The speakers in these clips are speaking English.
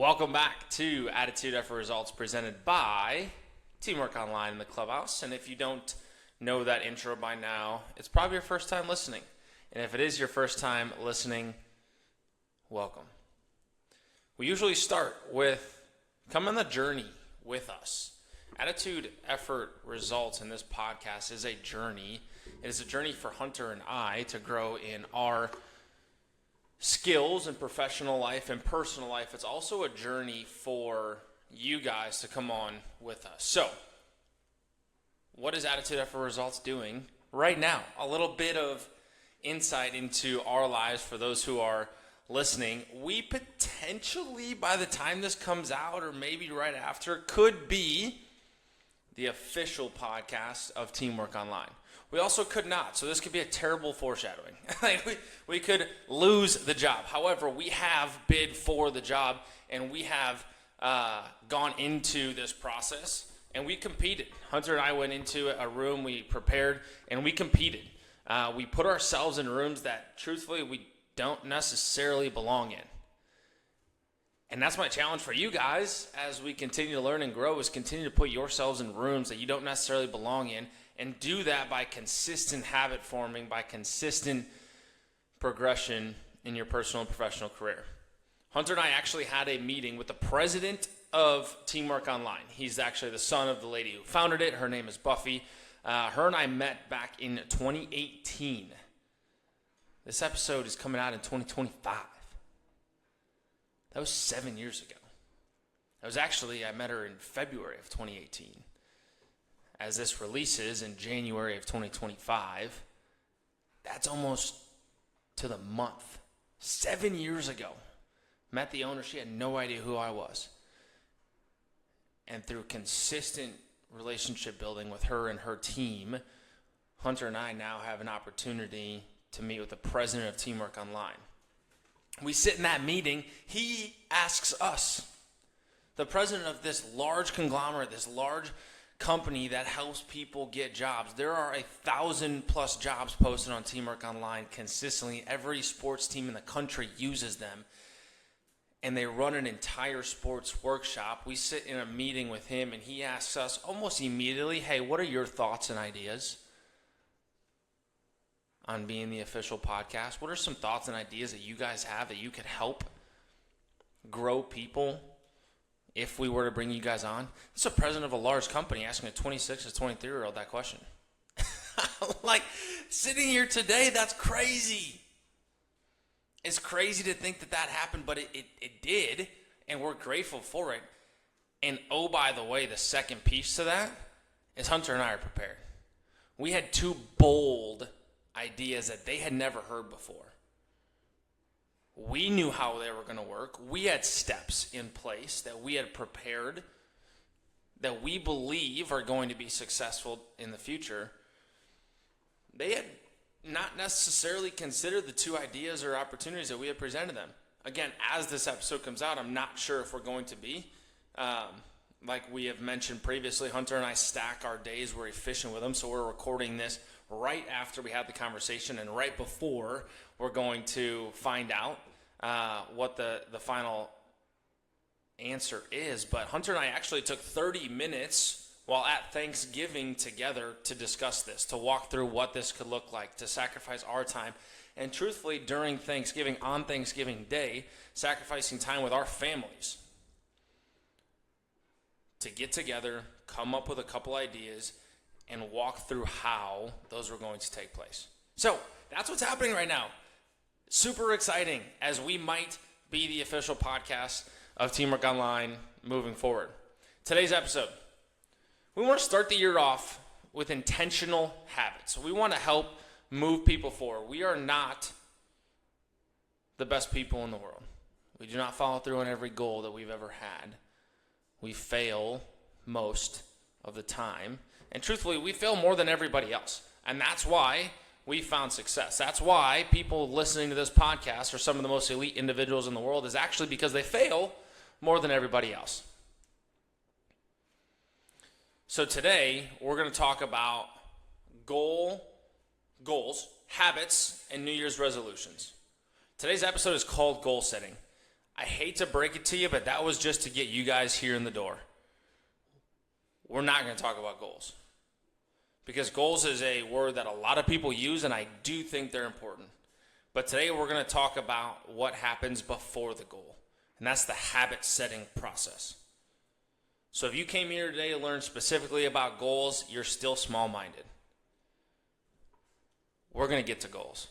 Welcome back to Attitude Effort Results presented by Teamwork Online in the Clubhouse. And if you don't know that intro by now, it's probably your first time listening. And if it is your first time listening, welcome. We usually start with come on the journey with us. Attitude Effort Results in this podcast is a journey. It is a journey for Hunter and I to grow in our skills and professional life and personal life. It's also a journey for you guys to come on with us. So, what is Attitude Effort Results doing right now? A little bit of insight into our lives for those who are listening. We potentially, by the time this comes out or maybe right after, could be the official podcast of Teamwork Online. We also could not, so this could be a terrible foreshadowing. we could lose the job. However, we have bid for the job, and we have gone into this process, and we competed. Hunter and I went into a room, we prepared, and we competed. We put ourselves in rooms that, truthfully, we don't necessarily belong in. And that's my challenge for you guys as we continue to learn and grow, is continue to put yourselves in rooms that you don't necessarily belong in, and do that by consistent habit forming, by consistent progression in your personal and professional career. Hunter and I actually had a meeting with the president of Teamwork Online. He's actually the son of the lady who founded it. Her name is Buffy. Her and I met back in 2018. This episode is coming out in 2025. That was 7 years ago. I met her in February of 2018. As this releases in January of 2025, that's almost to the month. 7 years ago. Met the owner. She had no idea who I was. And through consistent relationship building with her and her team, Hunter and I now have an opportunity to meet with the president of Teamwork Online. We sit in that meeting. He asks us, the president of this large conglomerate, this large company that helps people get jobs. There are 1,000+ jobs posted on Teamwork Online consistently. Every sports team in the country uses them, and they run an entire sports workshop. We sit in a meeting with him, and he asks us almost immediately, hey, what are your thoughts and ideas on being the official podcast? What are some thoughts and ideas that you guys have that you could help grow people if we were to bring you guys on? It's the president of a large company asking a 26 to 23-year-old that question. Like, sitting here today, that's crazy. It's crazy to think that happened, but it did, and we're grateful for it. And oh, by the way, the second piece to that is Hunter and I are prepared. We had two bold ideas that they had never heard before. We knew how they were going to work. We had steps in place that we had prepared that we believe are going to be successful in the future. They had not necessarily considered the two ideas or opportunities that we had presented them. Again, as this episode comes out, I'm not sure if we're going to be. Like we have mentioned previously, Hunter and I stack our days. We're efficient with them, so we're recording this right after we had the conversation and right before we're going to find out what the final answer is. But Hunter and I actually took 30 minutes while at Thanksgiving together to discuss this, to walk through what this could look like, to sacrifice our time. And truthfully, during Thanksgiving, on Thanksgiving Day, sacrificing time with our families to get together, come up with a couple ideas, and walk through how those were going to take place. So that's what's happening right now. Super exciting, as we might be the official podcast of Teamwork Online moving forward. Today's episode, we want to start the year off with intentional habits. We want to help move people forward. We are not the best people in the world. We do not follow through on every goal that we've ever had. We fail most of the time. And truthfully, we fail more than everybody else. And that's why we found success. That's why people listening to this podcast are some of the most elite individuals in the world, is actually because they fail more than everybody else. So today, we're going to talk about goals, habits, and New Year's resolutions. Today's episode is called Goal Setting. I hate to break it to you, but that was just to get you guys here in the door. We're not going to talk about goals. Because goals is a word that a lot of people use, and I do think they're important. But today we're going to talk about what happens before the goal. And that's the habit setting process. So if you came here today to learn specifically about goals, you're still small-minded. We're going to get to goals.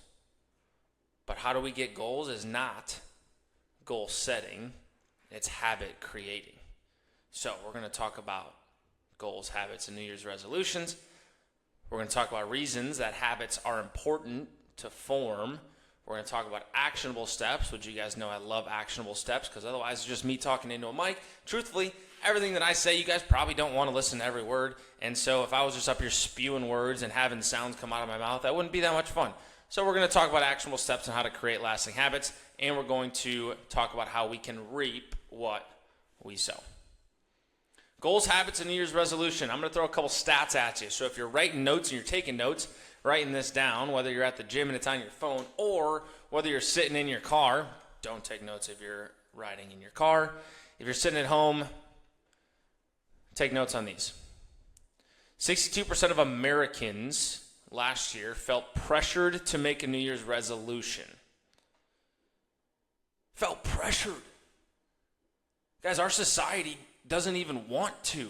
But how do we get goals is not goal setting, it's habit creating. So we're going to talk about goals, habits, and New Year's resolutions. We're going to talk about reasons that habits are important to form. We're going to talk about actionable steps, which you guys know I love actionable steps because otherwise it's just me talking into a mic. Truthfully, everything that I say, you guys probably don't want to listen to every word. And so if I was just up here spewing words and having sounds come out of my mouth, that wouldn't be that much fun. So we're going to talk about actionable steps and how to create lasting habits. And we're going to talk about how we can reap what we sow. Goals, habits, and New Year's resolution. I'm going to throw a couple stats at you. So if you're writing notes and you're taking notes, writing this down, whether you're at the gym and it's on your phone or whether you're sitting in your car, don't take notes if you're riding in your car. If you're sitting at home, take notes on these. 62% of Americans last year felt pressured to make a New Year's resolution. Felt pressured. Guys, our society doesn't even want to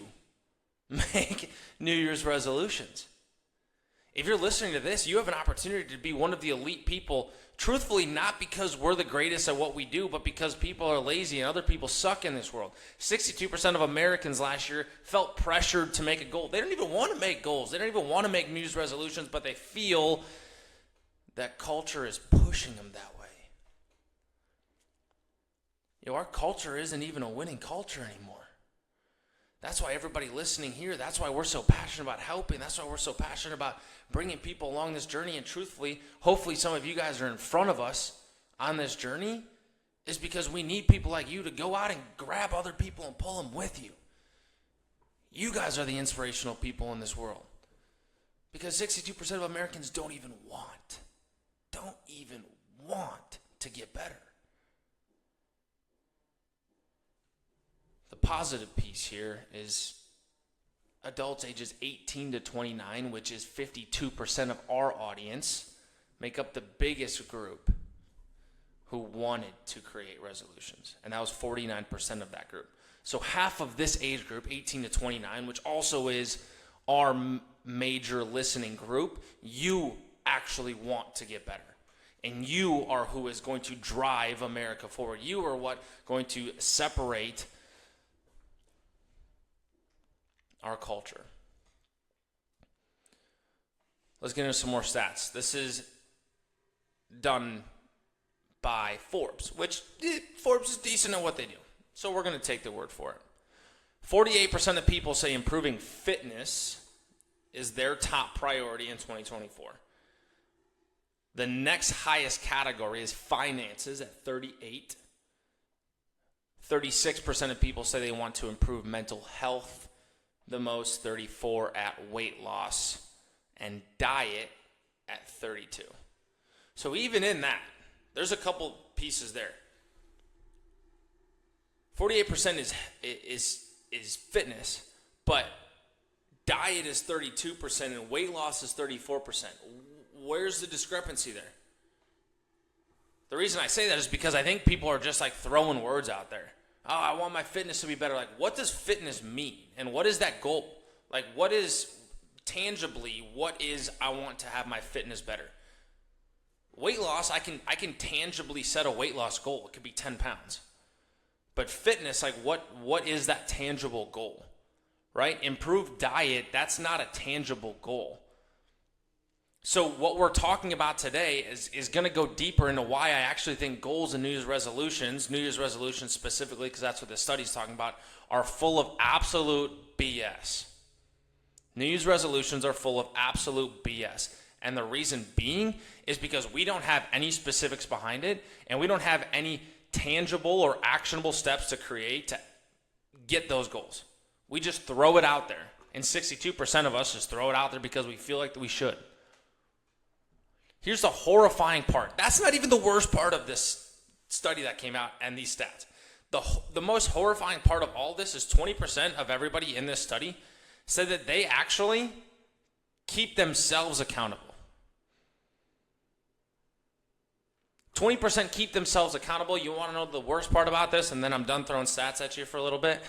make New Year's resolutions. If you're listening to this, you have an opportunity to be one of the elite people, truthfully, not because we're the greatest at what we do, but because people are lazy and other people suck in this world. 62% of Americans last year felt pressured to make a goal. They don't even want to make goals. They don't even want to make New Year's resolutions, but they feel that culture is pushing them that way. You know, our culture isn't even a winning culture anymore. That's why everybody listening here, that's why we're so passionate about helping. That's why we're so passionate about bringing people along this journey. And truthfully, hopefully some of you guys are in front of us on this journey, is because we need people like you to go out and grab other people and pull them with you. You guys are the inspirational people in this world. Because 62% of Americans don't even want to get better. The positive piece here is adults ages 18 to 29, which is 52% of our audience, make up the biggest group who wanted to create resolutions. And that was 49% of that group. So half of this age group, 18 to 29, which also is our major listening group, you actually want to get better. And you are who is going to drive America forward. You are what going to separate our culture. Let's get into some more stats. This is done by Forbes, which Forbes is decent at what they do. So we're going to take their word for it. 48% of people say improving fitness is their top priority in 2024. The next highest category is finances at 38. 36% of people say they want to improve mental health the most, 34 at weight loss, and diet at 32. So even in that, there's a couple pieces there. 48% is fitness, but diet is 32% and weight loss is 34%. Where's the discrepancy there? The reason I say that is because I think people are just like throwing words out there. Oh, I want my fitness to be better. Like, what does fitness mean? And what is that goal? Like, what is tangibly, what is I want to have my fitness better? Weight loss, I can tangibly set a weight loss goal. It could be 10 pounds. But fitness, like what is that tangible goal? Right? Improved diet, that's not a tangible goal. So what we're talking about today is going to go deeper into why I actually think goals and New Year's resolutions specifically, because that's what this study's talking about, are full of absolute BS. New Year's resolutions are full of absolute BS. And the reason being is because we don't have any specifics behind it, and we don't have any tangible or actionable steps to create to get those goals. We just throw it out there. And 62% of us just throw it out there because we feel like we should. Here's the horrifying part. That's not even the worst part of this study that came out and these stats. The most horrifying part of all this is 20% of everybody in this study said that they actually keep themselves accountable. 20% keep themselves accountable. You want to know the worst part about this? And then I'm done throwing stats at you for a little bit.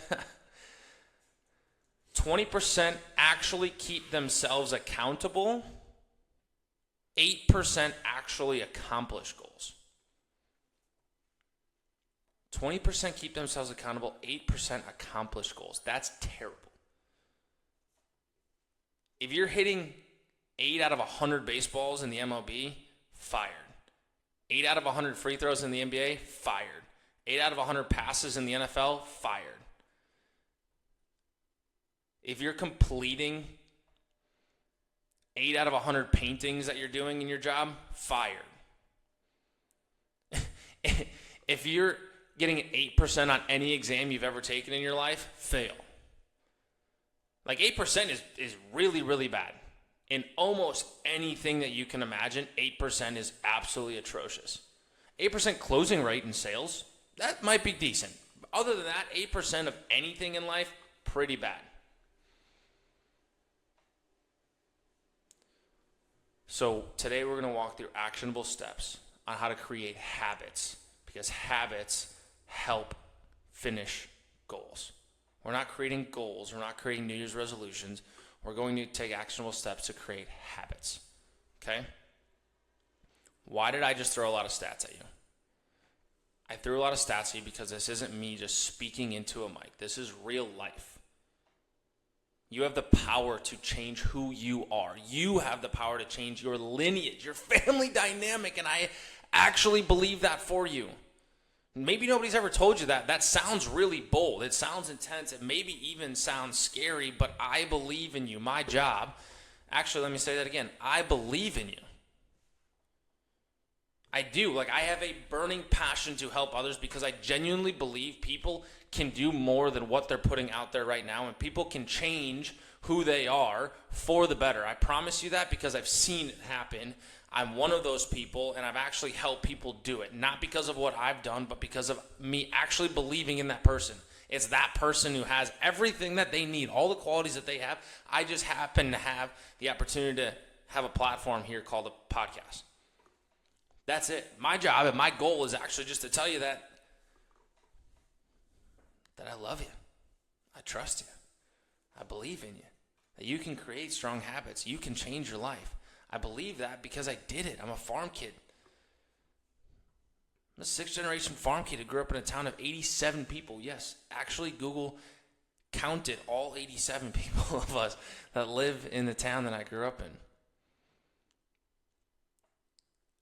20% actually keep themselves accountable. 8% actually accomplish goals. 20% keep themselves accountable. 8% accomplish goals. That's terrible. If you're hitting 8 out of 100 baseballs in the MLB, fired. 8 out of 100 free throws in the NBA, fired. 8 out of 100 passes in the NFL, fired. If you're completing 8 out of 100 paintings that you're doing in your job, fired. If you're getting an 8% on any exam you've ever taken in your life, fail. Like 8% is really, really bad. In almost anything that you can imagine, 8% is absolutely atrocious. 8% closing rate in sales, that might be decent. Other than that, 8% of anything in life, pretty bad. So today we're going to walk through actionable steps on how to create habits, because habits help finish goals. We're not creating goals. We're not creating New Year's resolutions. We're going to take actionable steps to create habits, okay? Why did I just throw a lot of stats at you? I threw a lot of stats at you because this isn't me just speaking into a mic. This is real life. You have the power to change who you are. You have the power to change your lineage, your family dynamic, and I actually believe that for you. Maybe nobody's ever told you that. That sounds really bold. It sounds intense. It maybe even sounds scary, but I believe in you. My job, actually, let me say that again. I believe in you. I do. Like, I have a burning passion to help others because I genuinely believe people can do more than what they're putting out there right now, and people can change who they are for the better. I promise you that because I've seen it happen. I'm one of those people, and I've actually helped people do it. Not because of what I've done, but because of me actually believing in that person. It's that person who has everything that they need, all the qualities that they have. I just happen to have the opportunity to have a platform here called a podcast. That's it. My job and my goal is actually just to tell you that I love you. I trust you. I believe in you. That you can create strong habits. You can change your life. I believe that because I did it. I'm a farm kid. I'm a 6th generation farm kid who grew up in a town of 87 people. Yes, actually Google counted all 87 people of us that live in the town that I grew up in.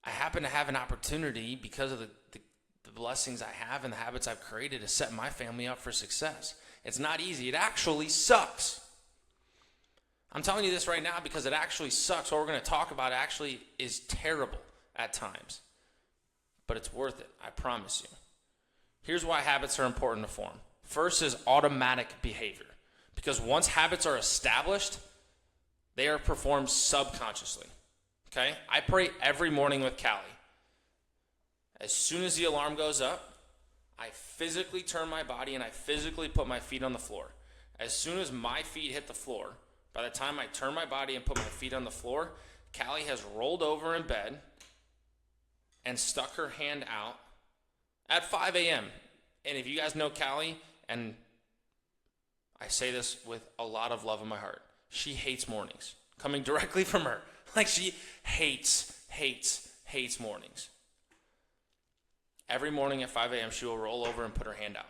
I happen to have an opportunity because of the blessings I have and the habits I've created to set my family up for success. It's not easy. It actually sucks. I'm telling you this right now because it actually sucks. What we're going to talk about actually is terrible at times. But it's worth it. I promise you. Here's why habits are important to form. First is automatic behavior. Because once habits are established, they are performed subconsciously. Okay? I pray every morning with Callie. As soon as the alarm goes up, I physically turn my body and I physically put my feet on the floor. As soon as my feet hit the floor, by the time I turn my body and put my feet on the floor, Callie has rolled over in bed and stuck her hand out at 5 a.m. And if you guys know Callie, and I say this with a lot of love in my heart, she hates mornings. Coming directly from her. Like she hates mornings. Every morning at 5 a.m. she will roll over and put her hand out.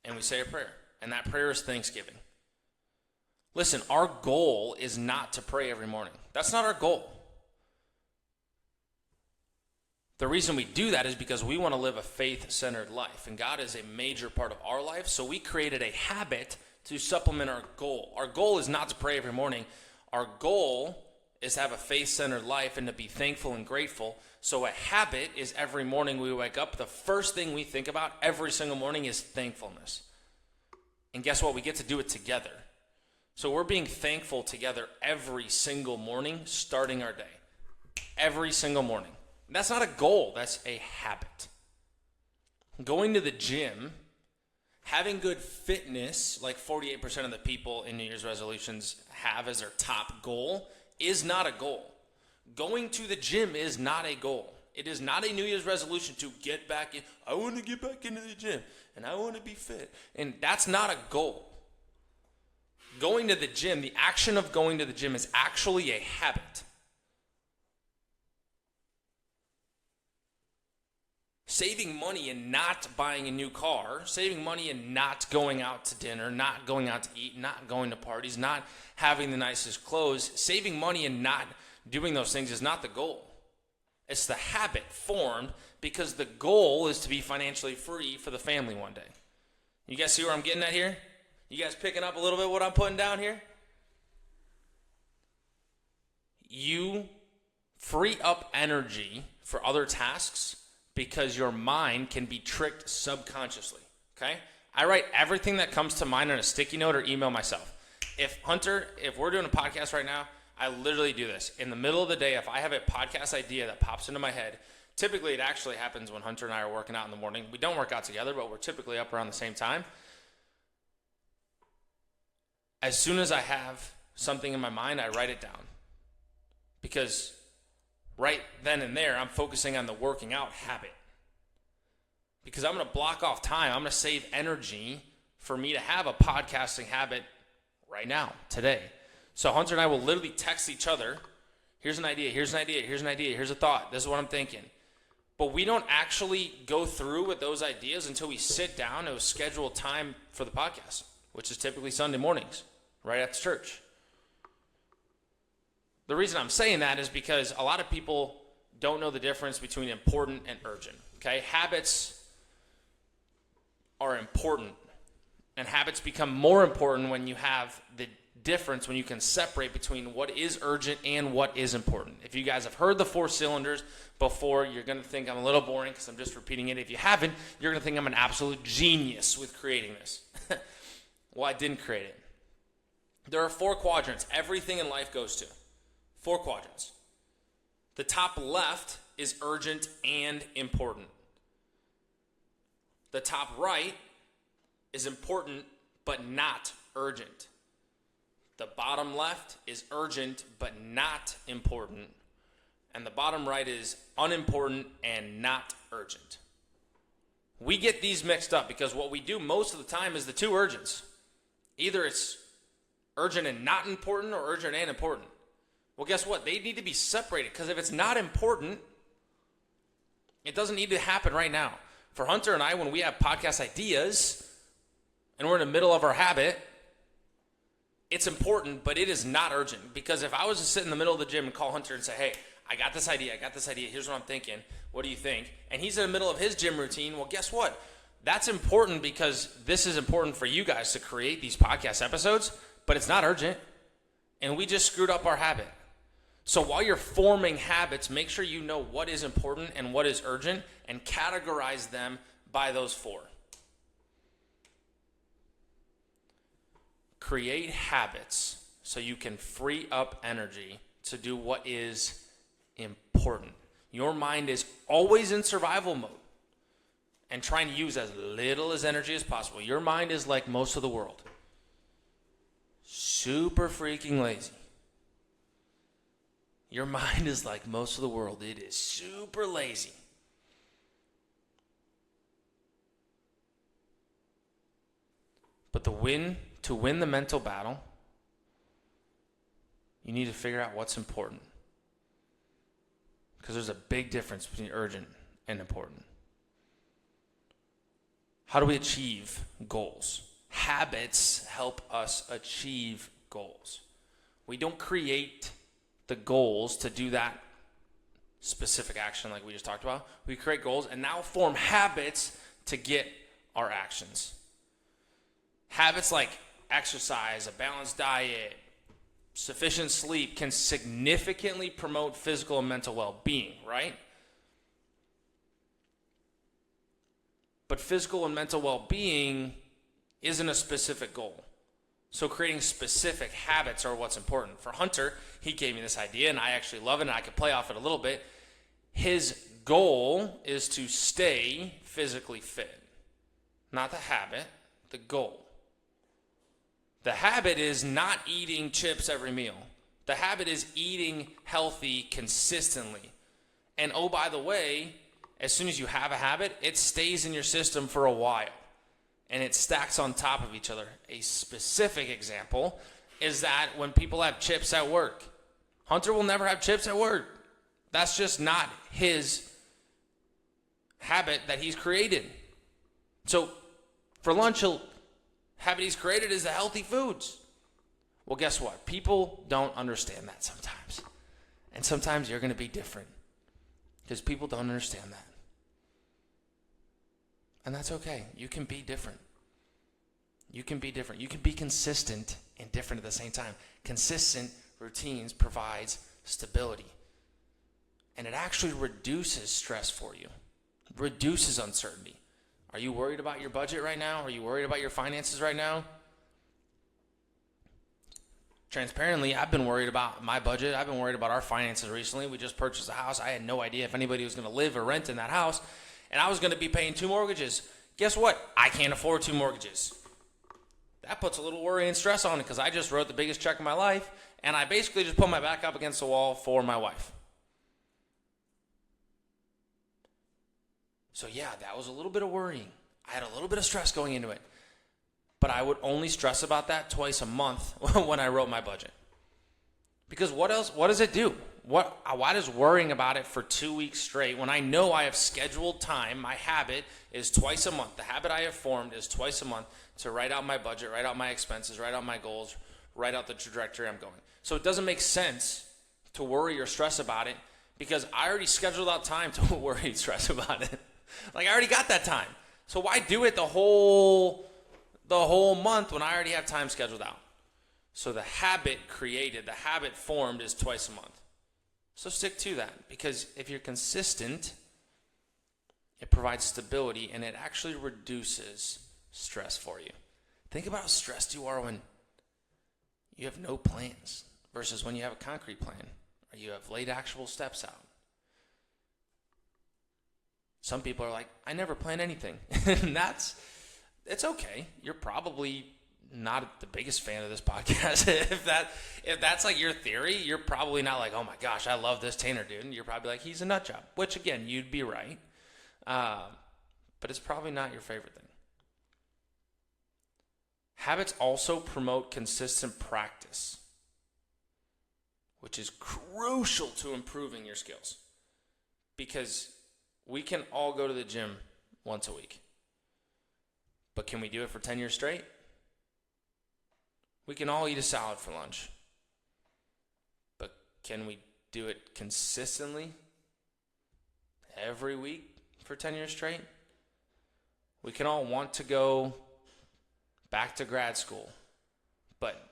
And we say a prayer. And that prayer is thanksgiving. Listen, our goal is not to pray every morning. That's not our goal. The reason we do that is because we want to live a faith-centered life. And God is a major part of our life. So we created a habit to supplement our goal. Our goal is not to pray every morning. Our goal is to have a faith-centered life and to be thankful and grateful. So a habit is every morning we wake up, the first thing we think about every single morning is thankfulness. And guess what? We get to do it together. So we're being thankful together every single morning, starting our day. Every single morning. That's not a goal. That's a habit. Going to the gym, having good fitness, like 48% of the people in New Year's resolutions have as their top goal, is not a goal. Going to the gym is not a goal. It is not a New Year's resolution to get back in. I want to get back into the gym, and I want to be fit. And that's not a goal. Going to the gym, the action of going to the gym is actually a habit. Saving money and not buying a new car, saving money and not going out to dinner, not going out to eat, not going to parties, not having the nicest clothes, saving money and not doing those things is not the goal. It's the habit formed because the goal is to be financially free for the family one day. You guys see where I'm getting at here? You guys picking up a little bit what I'm putting down here? You free up energy for other tasks because your mind can be tricked subconsciously, okay? I write everything that comes to mind on a sticky note or email myself. If we're doing a podcast right now, I literally do this. In the middle of the day, if I have a podcast idea that pops into my head, typically it actually happens when Hunter and I are working out in the morning. We don't work out together, but we're typically up around the same time. As soon as I have something in my mind, I write it down. Because right then and there, I'm focusing on the working out habit. Because I'm going to block off time. I'm going to save energy for me to have a podcasting habit right now, today. So Hunter and I will literally text each other. Here's an idea, here's an idea, here's an idea, here's a thought. This is what I'm thinking. But we don't actually go through with those ideas until we sit down and schedule time for the podcast, which is typically Sunday mornings, right after church. The reason I'm saying that is because a lot of people don't know the difference between important and urgent, okay? Habits are important, and habits become more important when you have the difference, when you can separate between what is urgent and what is important. If you guys have heard the 4 cylinders before, you're going to think I'm a little boring because I'm just repeating it. If you haven't, you're going to think I'm an absolute genius with creating this. Well, I didn't create it. There are 4 quadrants everything in life goes to. 4 quadrants. The top left is urgent and important. The top right is important but not urgent. The bottom left is urgent but not important. And the bottom right is unimportant and not urgent. We get these mixed up because what we do most of the time is the 2 urgents. Either it's urgent and not important or urgent and important. Well, guess what? They need to be separated because if it's not important, it doesn't need to happen right now. For Hunter and I, when we have podcast ideas and we're in the middle of our habit, it's important, but it is not urgent. Because if I was to sit in the middle of the gym and call Hunter and say, hey, I got this idea, here's what I'm thinking, what do you think? And he's in the middle of his gym routine, well, guess what? That's important because this is important for you guys to create these podcast episodes, but it's not urgent. And we just screwed up our habit. So while you're forming habits, make sure you know what is important and what is urgent and categorize them by those 4. Create habits so you can free up energy to do what is important. Your mind is always in survival mode and trying to use as little as energy as possible. Your mind is like most of the world. Super freaking lazy. Your mind is like most of the world. It is super lazy. But to win the mental battle, you need to figure out what's important. Because there's a big difference between urgent and important. How do we achieve goals? Habits help us achieve goals. We don't create the goals to do that specific action like we just talked about. We create goals and now form habits to get our actions. Habits like exercise, a balanced diet, sufficient sleep can significantly promote physical and mental well-being, right? But physical and mental well-being isn't a specific goal. So creating specific habits are what's important. For Hunter, he gave me this idea, and I actually love it, and I could play off it a little bit. His goal is to stay physically fit. Not the habit, the goal. The habit is not eating chips every meal. The habit is eating healthy consistently. And oh, by the way, as soon as you have a habit, it stays in your system for a while. And it stacks on top of each other. A specific example is that when people have chips at work, Hunter will never have chips at work. That's just not his habit that he's created. So for lunch, habit he's created is the healthy foods. Well, guess what? People don't understand that sometimes. And sometimes you're going to be different because people don't understand that. And that's okay. You can be different. You can be different. You can be consistent and different at the same time. Consistent routines provides stability. And it actually reduces stress for you. Reduces uncertainty. Are you worried about your budget right now? Are you worried about your finances right now? Transparently, I've been worried about my budget. I've been worried about our finances recently. We just purchased a house. I had no idea if anybody was going to live or rent in that house. And I was going to be paying 2 mortgages. Guess what? I can't afford 2 mortgages. That puts a little worry and stress on it because I just wrote the biggest check of my life. And I basically just put my back up against the wall for my wife. So yeah, that was a little bit of worrying. I had a little bit of stress going into it. But I would only stress about that twice a month when I wrote my budget. Because what does it do? Why does worrying about it for 2 weeks straight when I know I have scheduled time, my habit is twice a month. The habit I have formed is twice a month to write out my budget, write out my expenses, write out my goals, write out the trajectory I'm going. So it doesn't make sense to worry or stress about it because I already scheduled out time to worry and stress about it. Like I already got that time. So why do it the whole month when I already have time scheduled out? So the habit created, the habit formed is twice a month. So stick to that because if you're consistent, it provides stability and it actually reduces stress for you. Think about how stressed you are when you have no plans versus when you have a concrete plan or you have laid actual steps out. Some people are like, I never plan anything. And it's okay. You're probably not the biggest fan of this podcast. if that's like your theory, you're probably not like, oh my gosh, I love this Tanner dude. And you're probably like, he's a nut job, which again, you'd be right. But it's probably not your favorite thing. Habits also promote consistent practice, which is crucial to improving your skills. Because we can all go to the gym once a week. But can we do it for 10 years straight? We can all eat a salad for lunch. But can we do it consistently every week for 10 years straight? We can all want to go back to grad school. But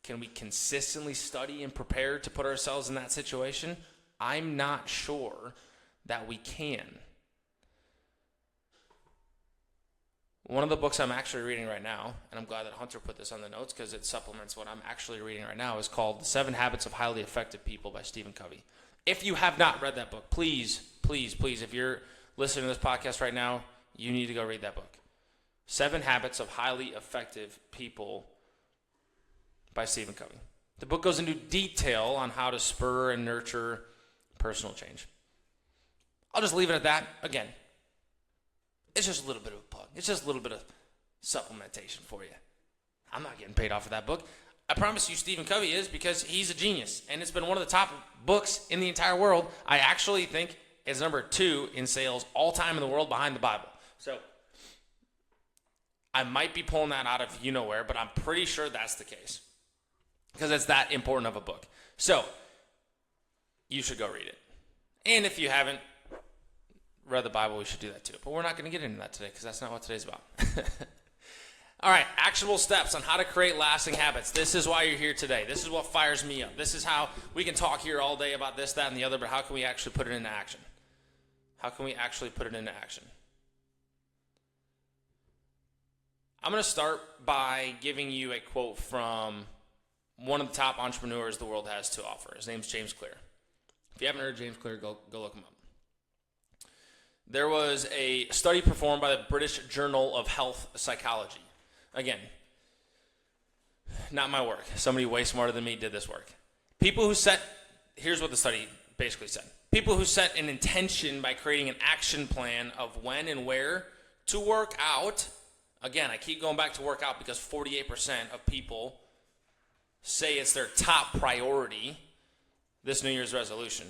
can we consistently study and prepare to put ourselves in that situation? I'm not sure that we can. One of the books I'm actually reading right now, and I'm glad that Hunter put this on the notes because it supplements what I'm actually reading right now, is called The 7 Habits of Highly Effective People by Stephen Covey. If you have not read that book, please, if you're listening to this podcast right now, you need to go read that book. 7 Habits of Highly Effective People by Stephen Covey. The book goes into detail on how to spur and nurture personal change. I'll just leave it at that. Again, it's just a little bit of a plug. It's just a little bit of supplementation for you. I'm not getting paid off of that book. I promise you Stephen Covey is because he's a genius. And it's been one of the top books in the entire world. I actually think it's number 2 in sales all time in the world behind the Bible. So I might be pulling that out of you-know-where, but I'm pretty sure that's the case. Because it's that important of a book. So you should go read it. And if you haven't read the Bible, we should do that too. But we're not going to get into that today because that's not what today's about. All right, actionable steps on how to create lasting habits. This is why you're here today. This is what fires me up. This is how we can talk here all day about this, that, and the other, but how can we actually put it into action? How can we actually put it into action? I'm going to start by giving you a quote from one of the top entrepreneurs the world has to offer. His name's James Clear. If you haven't heard James Clear, go look him up. There was a study performed by the British Journal of Health Psychology. Again, not my work. Somebody way smarter than me did this work. Here's what the study basically said. People who set an intention by creating an action plan of when and where to work out. Again, I keep going back to work out because 48% of people say it's their top priority, this New Year's resolution.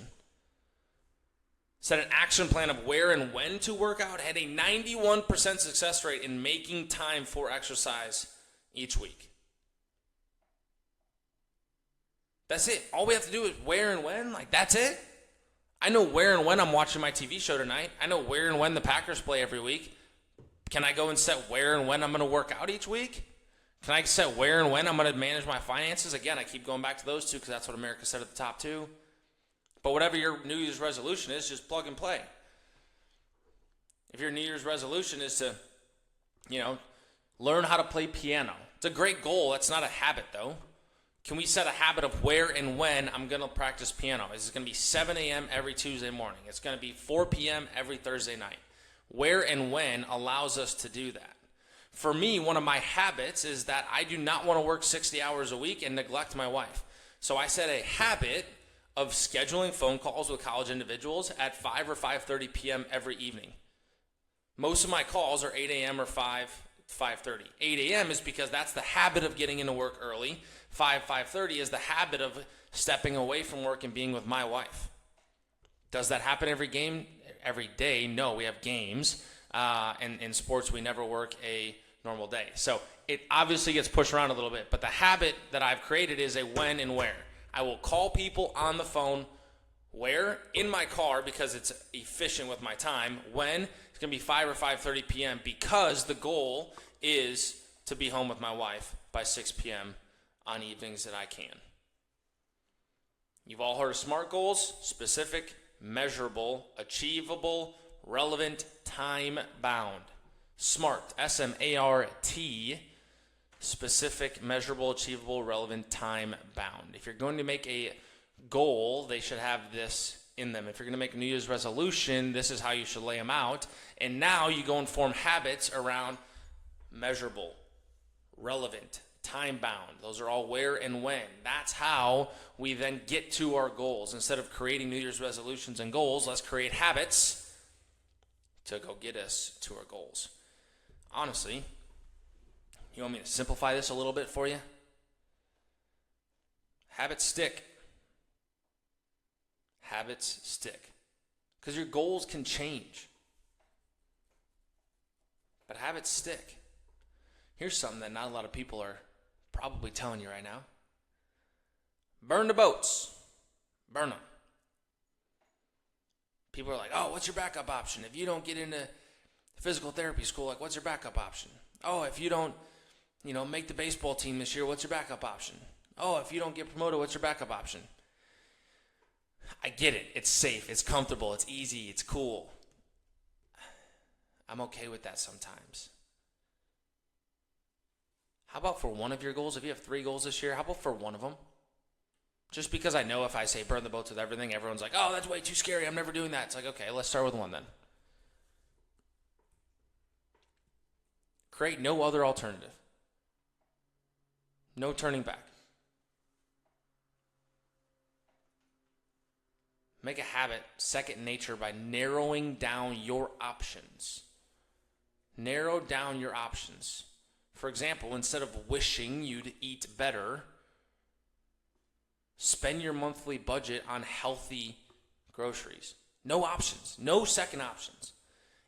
Set an action plan of where and when to work out, had a 91% success rate in making time for exercise each week. That's it. All we have to do is where and when. Like, that's it. I know where and when I'm watching my TV show tonight. I know where and when the Packers play every week. Can I go and set where and when I'm going to work out each week? Can I set where and when I'm going to manage my finances? Again, I keep going back to those two because that's what America said at the top too. But whatever your New Year's resolution is, just plug and play. If your New Year's resolution is to, learn how to play piano. It's a great goal. That's not a habit though. Can we set a habit of where and when I'm going to practice piano? Is it going to be 7 a.m. every Tuesday morning? It's going to be 4 p.m. every Thursday night. Where and when allows us to do that. For me, one of my habits is that I do not want to work 60 hours a week and neglect my wife. So I set a habit of scheduling phone calls with college individuals at 5 or 5:30 p.m. every evening. Most of my calls are 8 a.m. or 5:30. 8 a.m. is because that's the habit of getting into work early. 5:30 is the habit of stepping away from work and being with my wife. Does that happen every day? No, we have games. And in sports, we never work a normal day. So it obviously gets pushed around a little bit. But the habit that I've created is a when and where. I will call people on the phone. Where? In my car because it's efficient with my time. When? It's going to be 5 or 5:30 p.m. because the goal is to be home with my wife by 6 p.m. on evenings that I can. You've all heard of SMART goals: specific, measurable, achievable, relevant, time-bound. SMART, S-M-A-R-T, specific, measurable, achievable, relevant, time-bound. If you're going to make a goal, they should have this in them. If you're going to make a New Year's resolution, this is how you should lay them out. And now you go and form habits around measurable, relevant, time-bound. Those are all where and when. That's how we then get to our goals. Instead of creating New Year's resolutions and goals, let's create habits to go get us to our goals. Honestly, you want me to simplify this a little bit for you? Habits stick. Habits stick. Because your goals can change. But habits stick. Here's something that not a lot of people are probably telling you right now. Burn the boats. Burn them. People are like, oh, what's your backup option? If you don't get into physical therapy school, like, what's your backup option? Oh, if you don't, make the baseball team this year, what's your backup option? Oh, if you don't get promoted, what's your backup option? I get it. It's safe. It's comfortable. It's easy. It's cool. I'm okay with that sometimes. How about for one of your goals? If you have 3 goals this year, how about for one of them? Just because I know if I say burn the boats with everything, everyone's like, oh, that's way too scary. I'm never doing that. It's like, okay, let's start with one then. Create no other alternative. No turning back. Make a habit second nature by narrowing down your options. Narrow down your options. For example, instead of wishing you'd eat better, spend your monthly budget on healthy groceries. No options. No second options.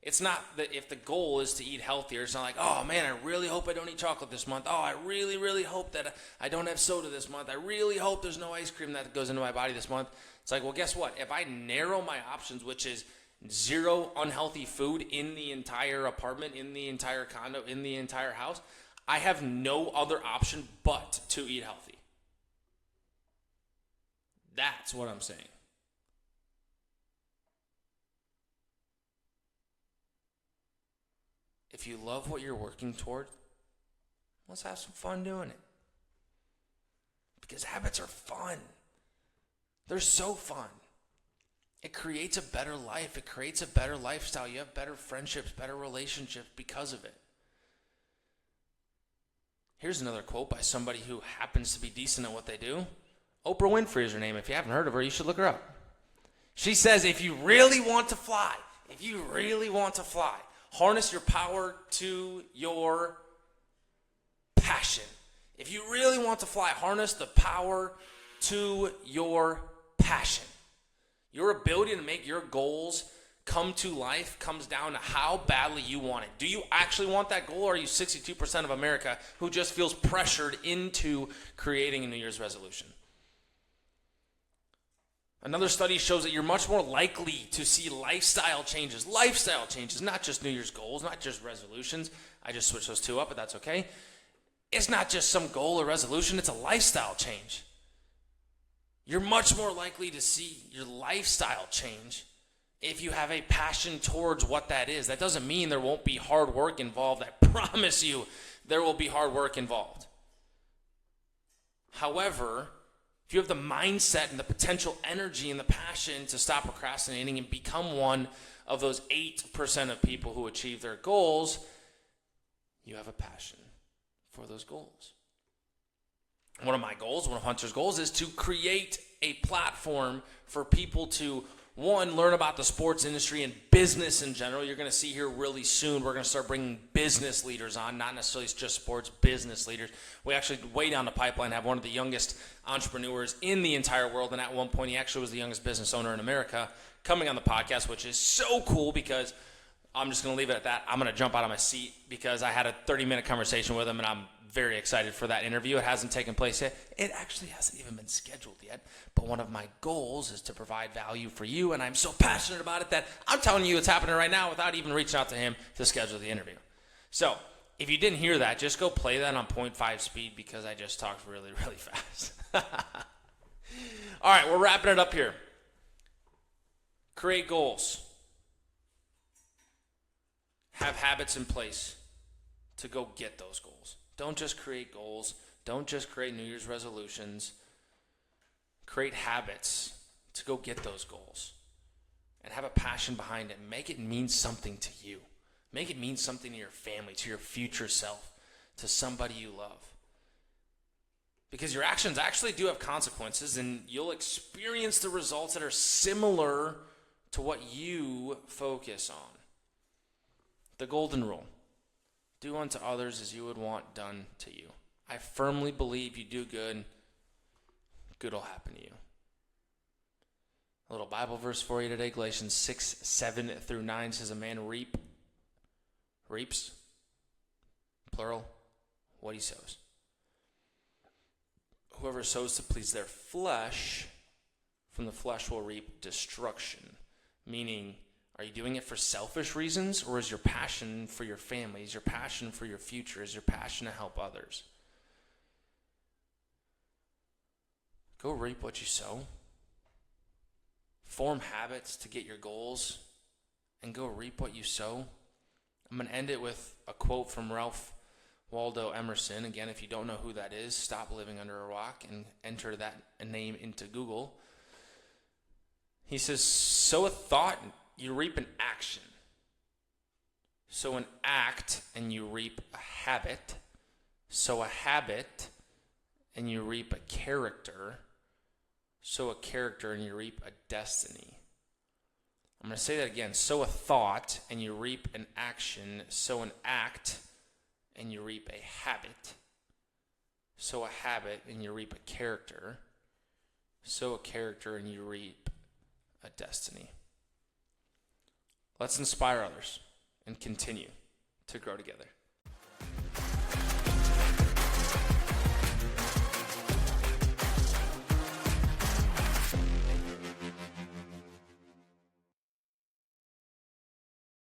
It's not that if the goal is to eat healthier, it's not like, oh man, I really hope I don't eat chocolate this month. Oh, I really, really hope that I don't have soda this month. I really hope there's no ice cream that goes into my body this month. It's like, well, guess what? If I narrow my options, which is 0 unhealthy food in the entire apartment, in the entire condo, in the entire house, I have no other option but to eat healthy. That's what I'm saying. If you love what you're working toward, let's have some fun doing it. Because habits are fun. They're so fun. It creates a better life. It creates a better lifestyle. You have better friendships, better relationships because of it. Here's another quote by somebody who happens to be decent at what they do. Oprah Winfrey is her name. If you haven't heard of her, you should look her up. She says, if you really want to fly, harness your power to your passion. If you really want to fly, harness the power to your passion. Your ability to make your goals come to life comes down to how badly you want it. Do you actually want that goal, or are you 62% of America who just feels pressured into creating a New Year's resolution? Another study shows that you're much more likely to see lifestyle changes, not just New Year's goals, not just resolutions. I just switched those two up, but that's okay. It's not just some goal or resolution, it's a lifestyle change. You're much more likely to see your lifestyle change if you have a passion towards what that is. That doesn't mean there won't be hard work involved. I promise you there will be hard work involved. However, if you have the mindset and the potential energy and the passion to stop procrastinating and become one of those 8% of people who achieve their goals, you have a passion for those goals. One of Hunter's goals is to create a platform for people to, one, learn about the sports industry and business in general. You're going to see here really soon, we're going to start bringing business leaders on, not necessarily just sports, business leaders. We actually, way down the pipeline, have one of the youngest entrepreneurs in the entire world, and at one point he actually was the youngest business owner in America, coming on the podcast, which is so cool because I'm just going to leave it at that. I'm going to jump out of my seat because I had a 30-minute conversation with him, and I'm very excited for that interview. It hasn't taken place yet. It actually hasn't even been scheduled yet. But one of my goals is to provide value for you, and I'm so passionate about it that I'm telling you it's happening right now without even reaching out to him to schedule the interview. So if you didn't hear that, just go play that on 0.5 speed because I just talked really, really fast. All right, we're wrapping it up here. Create goals. Have habits in place to go get those goals. Don't just create goals. Don't just create New Year's resolutions. Create habits to go get those goals. And have a passion behind it. Make it mean something to you. Make it mean something to your family, to your future self, to somebody you love. Because your actions actually do have consequences, and you'll experience the results that are similar to what you focus on. The golden rule. Do unto others as you would want done to you. I firmly believe you do good, good will happen to you. A little Bible verse for you today, Galatians 6:7-9 says, a man reaps, plural, what he sows. Whoever sows to please their flesh, from the flesh will reap destruction. Meaning, are you doing it for selfish reasons, or is your passion for your family? Is your passion for your future? Is your passion to help others? Go reap what you sow. Form habits to get your goals, and go reap what you sow. I'm going to end it with a quote from Ralph Waldo Emerson. Again, if you don't know who that is, stop living under a rock and enter that name into Google. He says, sow a thought, you reap an action. Sow an act, and you reap a habit. Sow a habit, and you reap a character. Sow a character, and you reap a destiny. I'm going to say that again. Sow a thought, and you reap an action. Sow an act, and you reap a habit. Sow a habit, and you reap a character. Sow a character, and you reap a destiny. Let's inspire others and continue to grow together.